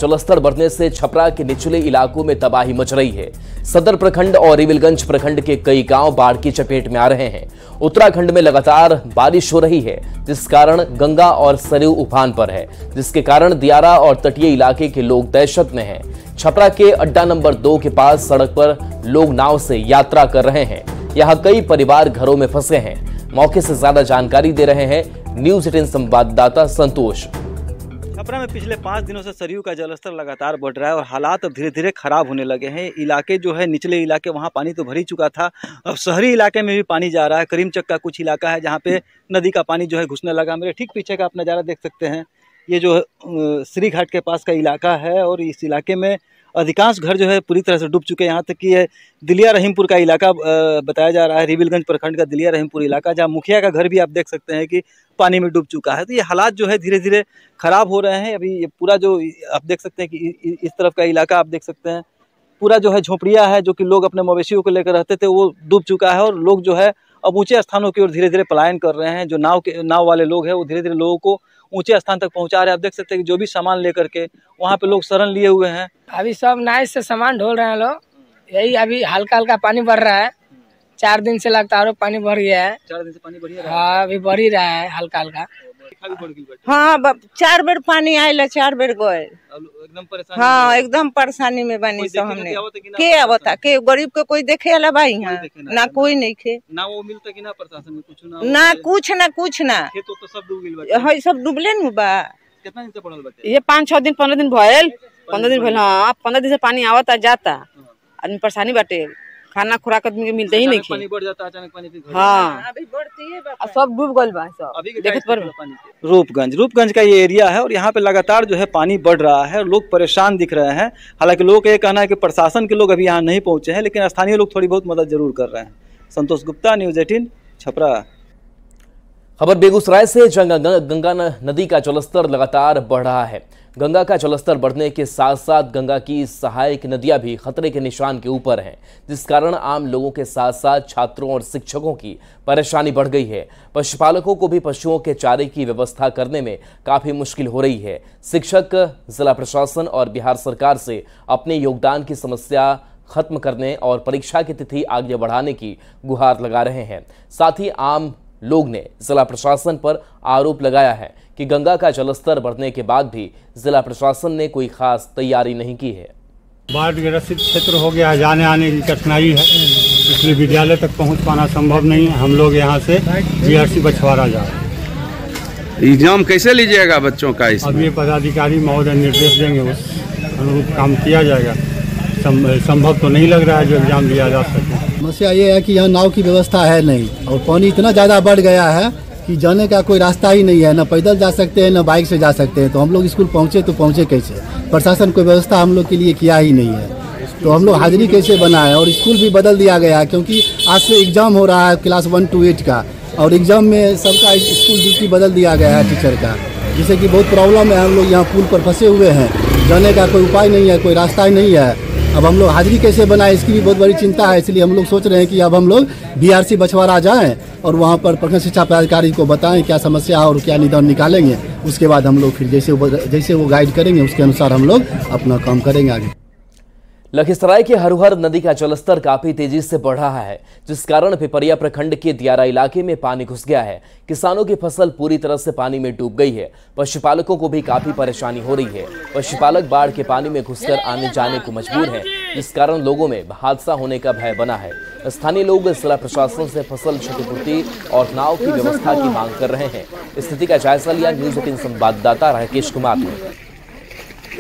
जलस्तर बढ़ने से छपरा के निचले इलाकों में तबाही मच रही है। सदर प्रखंड और रिविलगंज प्रखंड के कई गांव बाढ़ की चपेट में आ रहे हैं। उत्तराखंड में लगातार बारिश हो रही है, जिस कारण गंगा और सरयू उफान पर है, जिसके कारण दियारा और तटीय इलाके के लोग दहशत में हैं। छपरा के अड्डा नंबर 2 के पास सड़क पर लोग नाव से यात्रा कर रहे हैं। यहाँ कई परिवार घरों में फंसे हैं। मौके से ज्यादा जानकारी दे रहे हैं न्यूज़ 18 संवाददाता संतोष। छपरा में पिछले 5 दिनों से सरयू का जलस्तर लगातार बढ़ रहा है और हालात अब धीरे धीरे खराब होने लगे हैं। इलाके जो है निचले इलाके, वहाँ पानी तो भर ही चुका था, अब शहरी इलाके में भी पानी जा रहा है। करीमचक का कुछ इलाका है जहाँ पे नदी का पानी जो है घुसने लगा। मेरे ठीक पीछे का आप नज़ारा देख सकते हैं। ये जो श्री घाट के पास का इलाका है और इस इलाके में अधिकांश घर जो है पूरी तरह से डूब चुके हैं। यहाँ तक कि ये दिलिया रहीमपुर का इलाका बताया जा रहा है, रिविलगंज प्रखंड का दिलिया रहीमपुर इलाका, जहाँ मुखिया का घर भी आप देख सकते हैं कि पानी में डूब चुका है। तो ये हालात जो है धीरे धीरे खराब हो रहे हैं। अभी ये पूरा जो आप देख सकते हैं कि इस तरफ का इलाका आप देख सकते हैं, पूरा जो है झोपड़ियाँ है जो कि लोग अपने मवेशियों को लेकर रहते थे, वो डूब चुका है और लोग जो है अब ऊंचे स्थानों की ओर धीरे धीरे पलायन कर रहे हैं। जो नाव वाले लोग हैं वो धीरे धीरे लोगों को ऊंचे स्थान तक पहुंचा रहे हैं। आप देख सकते हैं कि जो भी सामान लेकर के वहाँ पे लोग शरण लिए हुए हैं। अभी सब नाव से सामान ढोल रहे हैं लोग। यही अभी हल्का हल्का पानी बढ़ रहा है। 4 दिन से लगातार पानी बढ़ गया है। 4 दिन से पानी बढ़ रहा है। हाँ, अभी बढ़ ही रहा है हल्का हल्का। हाँ, 4 बेर पानी आयल, 4 बेर गए। एकदम परेशानी। हाँ, एकदम परेशानी में बनी सब हमने। के आवता के गरीब के कोई देखे वाला भाई यहाँ ना कोई नहीं खे ना वो मिलता कि ना प्रशासन में कुछ ना कुछ ना खेत तो सब डूब गइल बा। है सब डूबले न बा। कितना दिन से पड़ल बाटे? ये 5-6 दिन 15 दिन भयल। 15 दिन भइल। हाँ, 15 दिन से पानी आवता जाता, आदमी परेशानी बाटे। खाना खुराक आदमी के मिलते ही नहीं। पानी बढ़ जाता अचानक, पानी हाँ अभी बढ़ती है सब डूब गइल बा सब। अभी देखत पर रूपगंज का ये एरिया है और यहाँ पे लगातार जो है पानी बढ़ रहा है और लोग परेशान दिख रहे हैं। हालांकि लोगों का ये कहना है कि प्रशासन के लोग अभी यहाँ नहीं पहुंचे हैं, लेकिन स्थानीय लोग थोड़ी बहुत मदद जरूर कर रहे हैं। संतोष गुप्ता, न्यूज़ 18 छपरा। खबर बेगूसराय से। गंगा नदी का जलस्तर लगातार बढ़ रहा है। गंगा का जलस्तर बढ़ने के साथ साथ गंगा की सहायक नदियां भी खतरे के निशान के ऊपर हैं, जिस कारण आम लोगों के साथ साथ छात्रों और शिक्षकों की परेशानी बढ़ गई है। पशुपालकों को भी पशुओं के चारे की व्यवस्था करने में काफी मुश्किल हो रही है। शिक्षक जिला प्रशासन और बिहार सरकार से अपने योगदान की समस्या खत्म करने और परीक्षा की तिथि आगे बढ़ाने की गुहार लगा रहे हैं। साथ ही आम लोग ने जिला प्रशासन पर आरोप लगाया है कि गंगा का जलस्तर बढ़ने के बाद भी जिला प्रशासन ने कोई खास तैयारी नहीं की है। बाढ़ ग्रसित क्षेत्र हो गया, जाने आने की कठिनाई है, इसलिए विद्यालय तक पहुंच पाना संभव नहीं है। हम लोग यहाँ से BRC बछवाड़ा जा रहे हैं। एग्जाम कैसे लीजिएगा बच्चों का? अब ये पदाधिकारी महोदय निर्देश देंगे, उस अनुरूप काम किया जाएगा। संभव तो नहीं लग रहा है जो एग्जाम दिया जा सके। समस्या ये है कि यहाँ नाव की व्यवस्था है नहीं और पानी इतना ज़्यादा बढ़ गया है कि जाने का कोई रास्ता ही नहीं है। न पैदल जा सकते हैं न बाइक से जा सकते हैं। तो हम लोग स्कूल पहुँचे तो पहुँचे कैसे? प्रशासन कोई व्यवस्था हम लोग के लिए किया ही नहीं है। तो हम लोग हाजिरी कैसे बनाएं? और स्कूल भी बदल दिया गया है क्योंकि आज से एग्जाम हो रहा है क्लास 1 to 8 का, और एग्जाम में सबका स्कूल ड्यूटी बदल दिया गया है टीचर का, जिससे कि बहुत प्रॉब्लम है। हम लोग यहाँ पुल पर फंसे हुए हैं, जाने का कोई उपाय नहीं है, कोई रास्ता ही नहीं है। अब हम लोग हाजिरी कैसे बनाएं, इसकी भी बहुत बड़ी चिंता है। इसलिए हम लोग सोच रहे हैं कि अब हम लोग BRC बछवाड़ा जाएं और वहां पर प्रखंड शिक्षा पदाधिकारी को बताएं क्या समस्या है और क्या निदान निकालेंगे। उसके बाद हम लोग फिर जैसे वो गाइड करेंगे उसके अनुसार हम लोग अपना काम करेंगे आगे। लखीसराय के हरुहर नदी का जलस्तर काफी तेजी से बढ़ रहा है, जिस कारण पिपरिया प्रखंड के दियारा इलाके में पानी घुस गया है। किसानों की फसल पूरी तरह से पानी में डूब गई है। पशुपालकों को भी काफी परेशानी हो रही है। पशुपालक बाढ़ के पानी में घुसकर आने जाने को मजबूर हैं, जिस कारण लोगों में हादसा होने का भय बना है। स्थानीय लोग जिला प्रशासन से फसल क्षतिपूर्ति और नाव की व्यवस्था की मांग कर रहे हैं। स्थिति का जायजा लिया न्यूज़ 18 संवाददाता राकेश कुमार ने।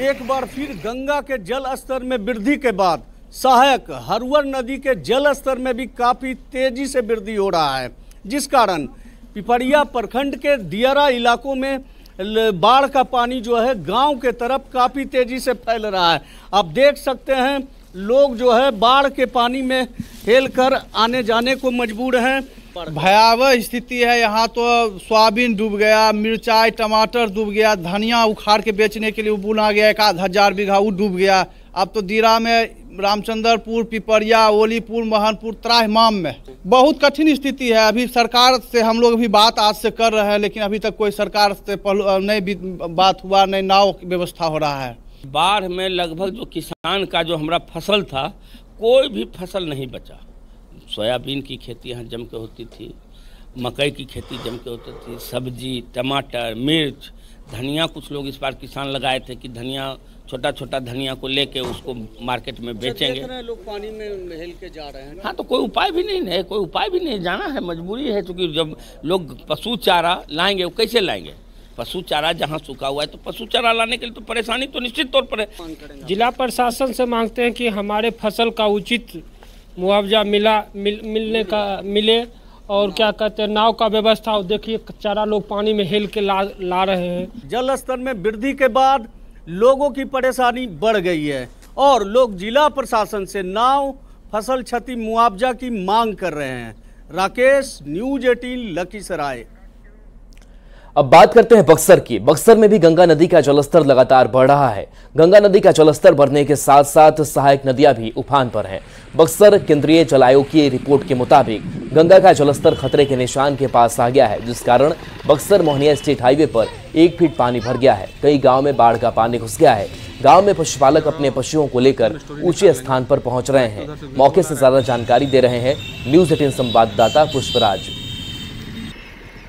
एक बार फिर गंगा के जल स्तर में वृद्धि के बाद सहायक हरुहर नदी के जल स्तर में भी काफ़ी तेजी से वृद्धि हो रहा है, जिस कारण पिपरिया प्रखंड के दियारा इलाकों में बाढ़ का पानी जो है गांव के तरफ काफ़ी तेजी से फैल रहा है। आप देख सकते हैं लोग जो है बाढ़ के पानी में हेल कर आने जाने को मजबूर हैं। भयावह स्थिति है यहाँ तो। सोयाबीन डूब गया, मिर्चाई टमाटर डूब गया, धनिया उखाड़ के बेचने के लिए बुना गया 1000 बीघा वो डूब गया। अब तो दीरा में, रामचंद्रपुर, पिपरिया, ओलीपुर, महनपुर, त्राहिमाम में बहुत कठिन स्थिति है। अभी सरकार से हम लोग भी बात आज से कर रहे हैं, लेकिन अभी तक कोई सरकार से नहीं बात हुआ, नहीं नाव की व्यवस्था हो रहा है। बाढ़ में लगभग जो किसान का जो हमारा फसल था, कोई भी फसल नहीं बचा। सोयाबीन की खेती यहाँ जम के होती थी, मकई की खेती जम के होती थी, सब्जी, टमाटर, मिर्च, धनिया कुछ लोग इस बार किसान लगाए थे कि धनिया, छोटा छोटा धनिया को लेके उसको मार्केट में बेचेंगे। लोग पानी में हेल के जा रहे हैं। हाँ, तो कोई उपाय भी नहीं है, कोई उपाय भी नहीं, जाना है, मजबूरी है। क्योंकि जब लोग पशु चारा लाएंगे, वो कैसे लाएंगे? पशु चारा जहाँ सूखा हुआ है, तो पशु चारा लाने के लिए तो परेशानी तो निश्चित तौर पर है। जिला प्रशासन से मांगते हैं कि हमारे फसल का उचित मुआवजा मिले और क्या कहते हैं, नाव का व्यवस्था। देखिए चारा लोग पानी में हेल के ला रहे हैं। जल स्तर में वृद्धि के बाद लोगों की परेशानी बढ़ गई है और लोग जिला प्रशासन से नाव, फसल क्षति मुआवजा की मांग कर रहे हैं। राकेश, न्यूज़ 18 लखीसराय। अब बात करते हैं बक्सर की। बक्सर में भी गंगा नदी का जलस्तर लगातार बढ़ रहा है। गंगा नदी का जलस्तर बढ़ने के साथ साथ सहायक नदियां भी उफान पर हैं। बक्सर केंद्रीय जल आयोग की रिपोर्ट के मुताबिक गंगा का जलस्तर खतरे के निशान के पास आ गया है, जिस कारण बक्सर मोहनिया स्टेट हाईवे पर 1 फीट पानी भर गया है। कई गाँव में बाढ़ का पानी घुस गया है। गांव में पशुपालक अपने पशुओं को लेकर ऊंचे स्थान पर पहुंच रहे हैं। मौके से ज्यादा जानकारी दे रहे हैं न्यूज़ 18 संवाददाता पुष्पराज।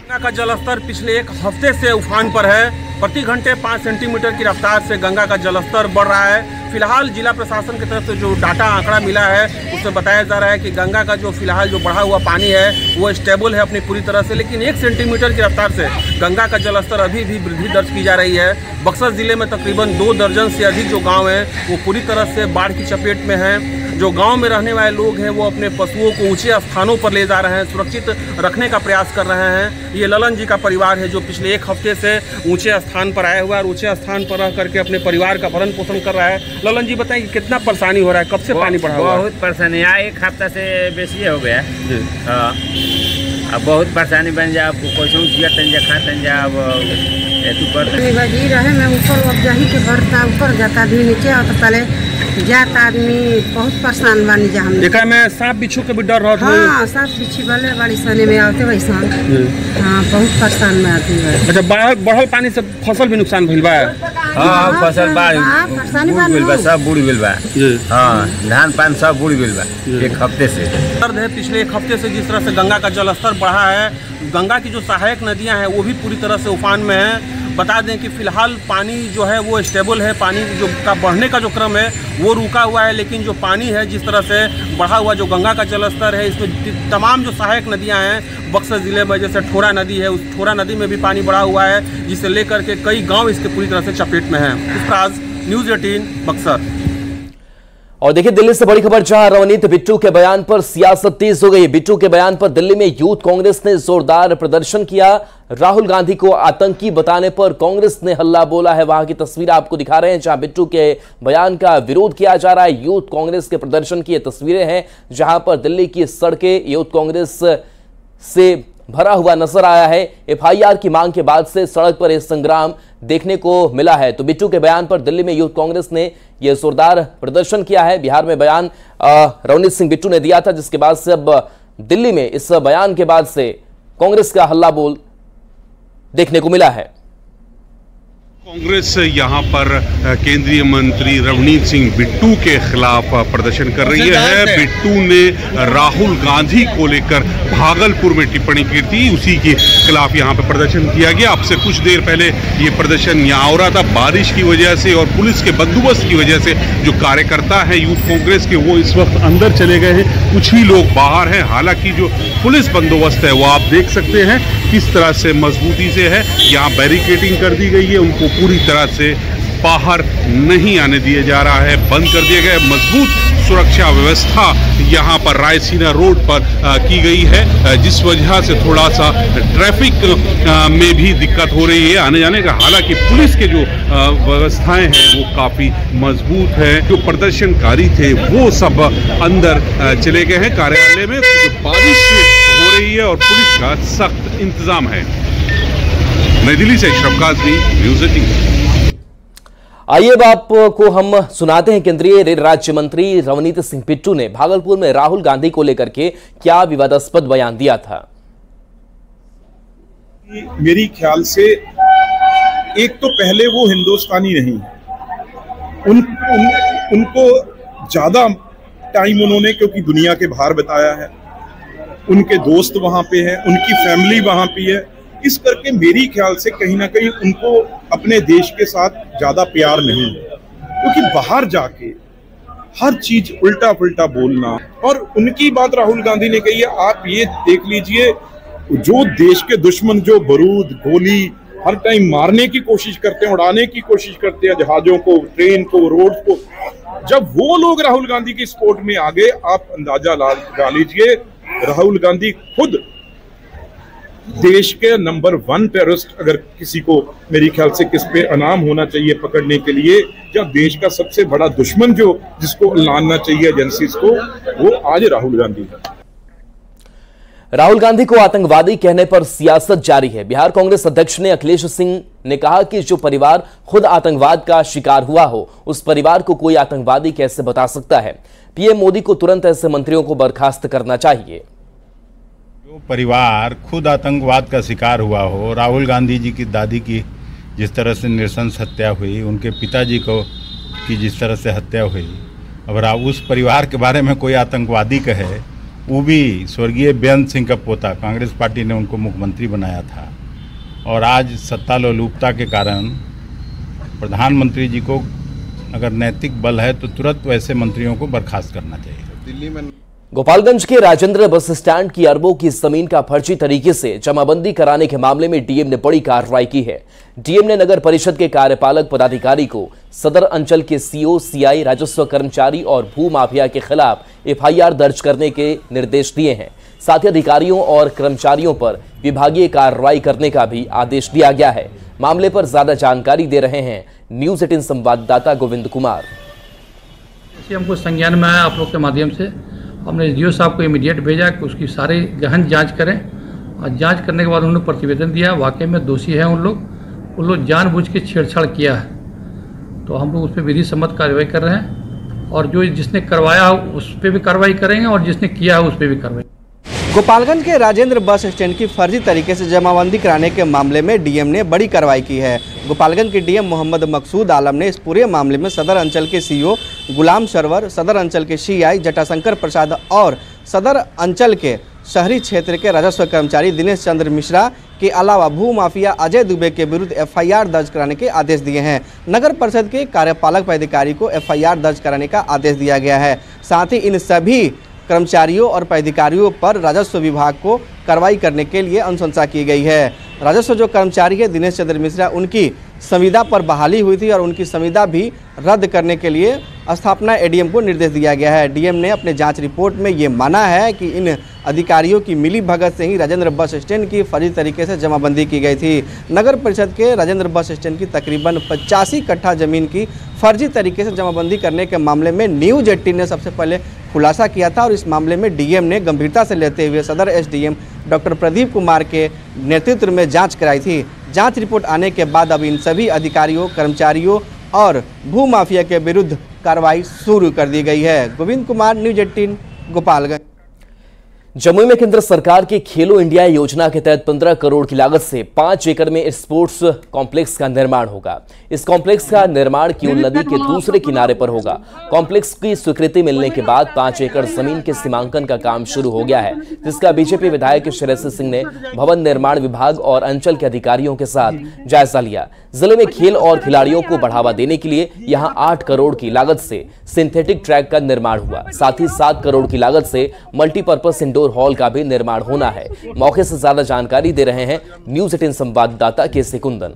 गंगा का जलस्तर पिछले 1 हफ्ते से उफान पर है। प्रति घंटे 5 सेंटीमीटर की रफ्तार से गंगा का जलस्तर बढ़ रहा है। फिलहाल जिला प्रशासन की तरफ से जो डाटा आंकड़ा मिला है, उसमें बताया जा रहा है कि गंगा का जो फिलहाल जो बढ़ा हुआ पानी है वो स्टेबल है अपनी पूरी तरह से, लेकिन 1 सेंटीमीटर की रफ्तार से गंगा का जलस्तर अभी भी वृद्धि दर्ज की जा रही है। बक्सर जिले में तकरीबन 2 दर्जन से अधिक जो गाँव हैं वो पूरी तरह से बाढ़ की चपेट में हैं। जो गांव में रहने वाले लोग हैं वो अपने पशुओं को ऊंचे स्थानों पर ले जा रहे हैं, सुरक्षित रखने का प्रयास कर रहे हैं। ये ललन जी का परिवार है जो पिछले 1 हफ्ते से ऊंचे स्थान पर आया हुआ है और ऊंचे स्थान पर रह करके अपने परिवार का भरण पोषण कर रहा है। ललन जी बताएं कि कितना परेशानी हो रहा है, कब से पानी बढ़ा हुआ है? बहुत परेशानी है, 1 हफ्ता से बेसी हो गया। अब बहुत परेशानी बन जाए, आपको कैसे जिया तंजा खा तंजा अब रहे मैं ऊपर अब जहीं के भरता ऊपर जाता भी नीचे आता तले जाता आदमी बहुत परेशान बानी जा। हम देखा मैं सांप बिच्छू के भी डर रहा था। हाँ, सांप बिच्छू वाले बड़ी सने में आते वैसा। हाँ, बहुत परेशान में आती है। अच्छा, बढ़ल पानी से फसल भी नुकसान भइल बा? हाँ, फसल सब बुड़ गइल बा। हाँ, धान पान सब बुड़ गइल बा 1 हफ्ते से। दर्द है पिछले 1 हफ्ते से जिस तरह से गंगा का जलस्तर बढ़ा है। गंगा की जो सहायक नदियां हैं वो भी पूरी तरह से उफान में है। बता दें कि फिलहाल पानी जो है वो स्टेबल है, पानी जो का बढ़ने का जो क्रम है वो रुका हुआ है, लेकिन जो पानी है जिस तरह से बढ़ा हुआ जो गंगा का जलस्तर है, इसमें तमाम जो सहायक नदियां हैं बक्सर ज़िले में, जैसे ठोरा नदी है, उस ठोरा नदी में भी पानी बढ़ा हुआ है, जिसे लेकर के कई गांव इसके पूरी तरह से चपेट में हैं। पुष्पराज, न्यूज़ 18 बक्सर। और देखिए दिल्ली से बड़ी खबर, जहां रवनीत बिट्टू के बयान पर सियासत तेज हो गई। बिट्टू के बयान पर दिल्ली में यूथ कांग्रेस ने जोरदार प्रदर्शन किया। राहुल गांधी को आतंकी बताने पर कांग्रेस ने हल्ला बोला है। वहां की तस्वीर आपको दिखा रहे हैं जहां बिट्टू के बयान का विरोध किया जा रहा है। यूथ कांग्रेस के प्रदर्शन की ये तस्वीरें हैं जहां पर दिल्ली की सड़कें यूथ कांग्रेस से भरा हुआ नजर आया है। एफआईआर की मांग के बाद से सड़क पर यह संग्राम देखने को मिला है। तो बिट्टू के बयान पर दिल्ली में यूथ कांग्रेस ने यह जोरदार प्रदर्शन किया है। बिहार में बयान रवनीत सिंह बिट्टू ने दिया था, जिसके बाद से अब दिल्ली में इस बयान के बाद से कांग्रेस का हल्ला बोल देखने को मिला है। कांग्रेस यहाँ पर केंद्रीय मंत्री रवनीत सिंह बिट्टू के खिलाफ प्रदर्शन कर रही है। बिट्टू ने राहुल गांधी को लेकर भागलपुर में टिप्पणी की थी, उसी के खिलाफ यहाँ पर प्रदर्शन किया गया। अब से कुछ देर पहले ये प्रदर्शन यहाँ हो रहा था। बारिश की वजह से और पुलिस के बंदोबस्त की वजह से जो कार्यकर्ता हैं यूथ कांग्रेस के वो इस वक्त अंदर चले गए हैं, कुछ ही लोग बाहर हैं। हालांकि जो पुलिस बंदोबस्त है वो आप देख सकते हैं किस तरह से मजबूती से है। यहाँ बैरिकेडिंग कर दी गई है, उनको पूरी तरह से बाहर नहीं आने दिया जा रहा है, बंद कर दिया गया है। मजबूत सुरक्षा व्यवस्था यहाँ पर रायसीना रोड पर की गई है, जिस वजह से थोड़ा सा ट्रैफिक में भी दिक्कत हो रही है आने जाने का। हालांकि पुलिस के जो व्यवस्थाएं हैं वो काफ़ी मजबूत है। जो प्रदर्शनकारी थे वो सब अंदर चले गए हैं कार्यालय में। बारिश हो रही है और पुलिस का सख्त इंतजाम है। नई दिल्ली से अशरफ काज़मी, न्यूज़ 18। आइए अब आपको हम सुनाते हैं केंद्रीय रेल राज्य मंत्री रवनीत सिंह बिट्टू ने भागलपुर में राहुल गांधी को लेकर के क्या विवादास्पद बयान दिया था। मेरी ख्याल से एक तो पहले वो हिंदुस्तानी नहीं है, उनको ज़्यादा टाइम उन्होंने, क्योंकि दुनिया के बाहर बिताया है, उनके दोस्त वहाँ पे हैं, उनकी फैमिली वहाँ पे है, इस करके मेरी ख्याल से कहीं ना कहीं उनको अपने देश के साथ ज़्यादा प्यार नहीं है, क्योंकि बाहर जाके हर चीज उल्टा पुल्टा बोलना। और उनकी बात राहुल गांधी ने कही है, आप ये देख लीजिए, जो देश के दुश्मन जो बारूद गोली हर टाइम मारने की कोशिश करते हैं, उड़ाने की कोशिश करते हैं जहाजों को, ट्रेन को, रोड को, जब वो लोग राहुल गांधी की सपोर्ट में आ गए, आप अंदाजा लगा लीजिए राहुल गांधी खुद देश के नंबर 1 टेररिस्ट, अगर किसी को मेरी ख्याल से किस पे इनाम होना चाहिए पकड़ने के लिए, या देश का सबसे बड़ा दुश्मन जो जिसको लाना चाहिए एजेंसीज को, वो आज राहुल गांधी है। राहुल गांधी को आतंकवादी कहने पर सियासत जारी है। बिहार कांग्रेस अध्यक्ष ने अखिलेश सिंह ने कहा कि जो परिवार खुद आतंकवाद का शिकार हुआ हो, उस परिवार को कोई आतंकवादी कैसे बता सकता है। पीएम मोदी को तुरंत ऐसे मंत्रियों को बर्खास्त करना चाहिए। जो परिवार खुद आतंकवाद का शिकार हुआ हो, राहुल गांधी जी की दादी की जिस तरह से नृशंस हत्या हुई, उनके पिताजी को की जिस तरह से हत्या हुई, अगर उस परिवार के बारे में कोई आतंकवादी कहे, वो भी स्वर्गीय बेअंत सिंह का पोता, कांग्रेस पार्टी ने उनको मुख्यमंत्री बनाया था, और आज सत्ता लोलुपता के कारण प्रधानमंत्री जी को अगर नैतिक बल है तो तुरंत वैसे मंत्रियों को बर्खास्त करना चाहिए। दिल्ली में गोपालगंज के राजेंद्र बस स्टैंड की अरबों की जमीन का फर्जी तरीके से जमाबंदी कराने के मामले में डीएम ने बड़ी कार्रवाई की है। डीएम ने नगर परिषद के कार्यपालक पदाधिकारी को सदर अंचल के सीओ, सीआई, राजस्व कर्मचारी और भू माफिया के खिलाफ एफआईआर दर्ज करने के निर्देश दिए हैं। साथ ही अधिकारियों और कर्मचारियों पर विभागीय कार्रवाई करने का भी आदेश दिया गया है। मामले पर ज्यादा जानकारी दे रहे हैं न्यूज 18 संवाददाता गोविंद कुमार। हमको संज्ञान में आया, आप लोग के माध्यम से हमने एसडीओ साहब को इमीडिएट भेजा कि उसकी सारी गहन जांच करें, और जांच करने के बाद उन्होंने प्रतिवेदन दिया, वाकई में दोषी हैं उन लोग जानबूझ के छेड़छाड़ किया है, तो हम लोग उस पर विधि सम्मत कार्रवाई कर रहे हैं, और जो जिसने करवाया उस पर भी कार्रवाई करेंगे और जिसने किया है उस पर भी कार्रवाई। गोपालगंज के राजेंद्र बस स्टैंड की फर्जी तरीके से जमाबंदी कराने के मामले में डीएम ने बड़ी कार्रवाई की है। गोपालगंज के डीएम मोहम्मद मकसूद आलम ने इस पूरे मामले में सदर अंचल के सीओ गुलाम सरवर, सदर अंचल के सीआई जटाशंकर प्रसाद और सदर अंचल के शहरी क्षेत्र के राजस्व कर्मचारी दिनेश चंद्र मिश्रा के अलावा भू माफिया अजय दुबे के विरुद्ध एफआईआर दर्ज कराने के आदेश दिए हैं। नगर परिषद के कार्यपालक पदाधिकारी को एफआईआर दर्ज कराने का आदेश दिया गया है। साथ ही इन सभी कर्मचारियों और पदाधिकारियों पर राजस्व विभाग को कार्रवाई करने के लिए अनुशंसा की गई है। राजस्व जो कर्मचारी है दिनेश चंद्र मिश्रा, उनकी संविदा पर बहाली हुई थी और उनकी संविदा भी रद्द करने के लिए स्थापना एडीएम को निर्देश दिया गया है। डीएम ने अपने जांच रिपोर्ट में ये माना है कि इन अधिकारियों की मिली भगत से ही राजेंद्र बस स्टैंड की फर्जी तरीके से जमाबंदी की गई थी। नगर परिषद के राजेंद्र बस स्टैंड की तकरीबन 85 कट्ठा जमीन की फर्जी तरीके से जमाबंदी करने के मामले में न्यूज 18 ने सबसे पहले खुलासा किया था, और इस मामले में डीएम ने गंभीरता से लेते हुए सदर एसडीएम डॉक्टर प्रदीप कुमार के नेतृत्व में जांच कराई थी। जांच रिपोर्ट आने के बाद अब इन सभी अधिकारियों, कर्मचारियों और भू माफिया के विरुद्ध कार्रवाई शुरू कर दी गई है। गोविंद कुमार, न्यूज 18, गोपालगंज। जमुई में केंद्र सरकार की खेलो इंडिया योजना के तहत 15 करोड़ की लागत से 5 एकड़ में स्पोर्ट्स कॉम्प्लेक्स का निर्माण होगा। इस कॉम्प्लेक्स का निर्माण किउल नदी के दूसरे किनारे पर होगा। कॉम्प्लेक्स की स्वीकृति मिलने के बाद 5 एकड़ जमीन के सीमांकन का काम शुरू हो गया है, जिसका बीजेपी विधायक श्रेयसी सिंह ने भवन निर्माण विभाग और अंचल के अधिकारियों के साथ जायजा लिया। जिले में खेल और खिलाड़ियों को बढ़ावा देने के लिए यहां 8 करोड़ की लागत से सिंथेटिक ट्रैक का निर्माण हुआ। साथ ही 7 करोड़ की लागत से मल्टीपर्पज इंडोर हॉल का भी निर्माण होना है। मौके से ज्यादा जानकारी दे रहे हैं न्यूज 18 संवाददाता के कुंदन।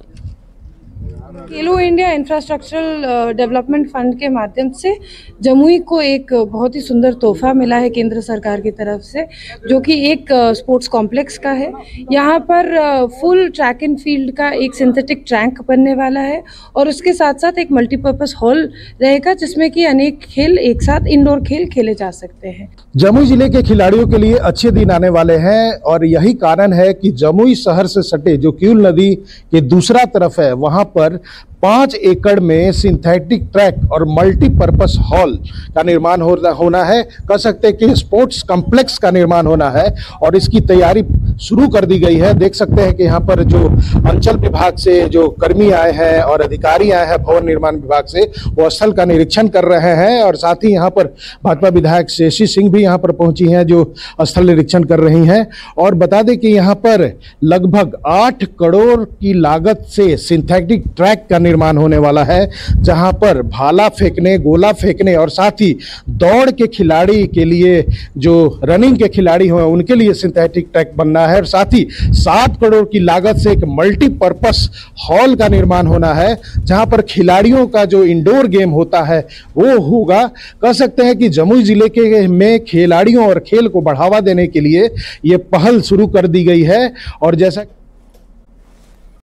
खेलो इंडिया इंफ्रास्ट्रक्चरल डेवलपमेंट फंड के माध्यम से जमुई को एक बहुत ही सुंदर तोहफा मिला है केंद्र सरकार की तरफ से, जो कि एक स्पोर्ट्स कॉम्प्लेक्स का है। यहाँ पर फुल ट्रैक एंड फील्ड का एक सिंथेटिक ट्रैक बनने वाला है, और उसके साथ साथ एक मल्टीपर्पज हॉल रहेगा, जिसमें कि अनेक खेल एक साथ इंडोर खेल खेले जा सकते हैं। जमुई जिले के खिलाड़ियों के लिए अच्छे दिन आने वाले हैं, और यही कारण है कि जमुई शहर से सटे जो किउल नदी के दूसरा तरफ है, वहां पर 5 एकड़ में सिंथेटिक ट्रैक और मल्टीपर्पस हॉल का निर्माण होना है। कह सकते हैं कि स्पोर्ट्स कॉम्प्लेक्स का निर्माण होना है और इसकी तैयारी शुरू कर दी गई है। देख सकते हैं कि यहाँ पर जो अंचल विभाग से जो कर्मी आए हैं और अधिकारी आए हैं भवन निर्माण विभाग से, वो स्थल का निरीक्षण कर रहे हैं और साथ ही यहाँ पर भाजपा विधायक शेषी सिंह भी यहाँ पर पहुंची हैं जो स्थल निरीक्षण कर रही हैं। और बता दें कि यहाँ पर लगभग 8 करोड़ की लागत से सिंथेटिक ट्रैक का निर्माण होने वाला है, जहां पर भाला फेंकने, गोला फेंकने और साथ ही दौड़ के खिलाड़ी के लिए, जो रनिंग के खिलाड़ी हैं उनके लिए सिंथेटिक ट्रैक बनना है और साथ ही 7 करोड़ की लागत से एक मल्टीपर्पस हॉल का निर्माण होना है, जहां पर खिलाड़ियों का जो इंडोर गेम होता है वो होगा। कह सकते हैं कि जमुई जिले के में खिलाड़ियों और खेल को बढ़ावा देने के लिए ये पहल शुरू कर दी गई है। और जैसा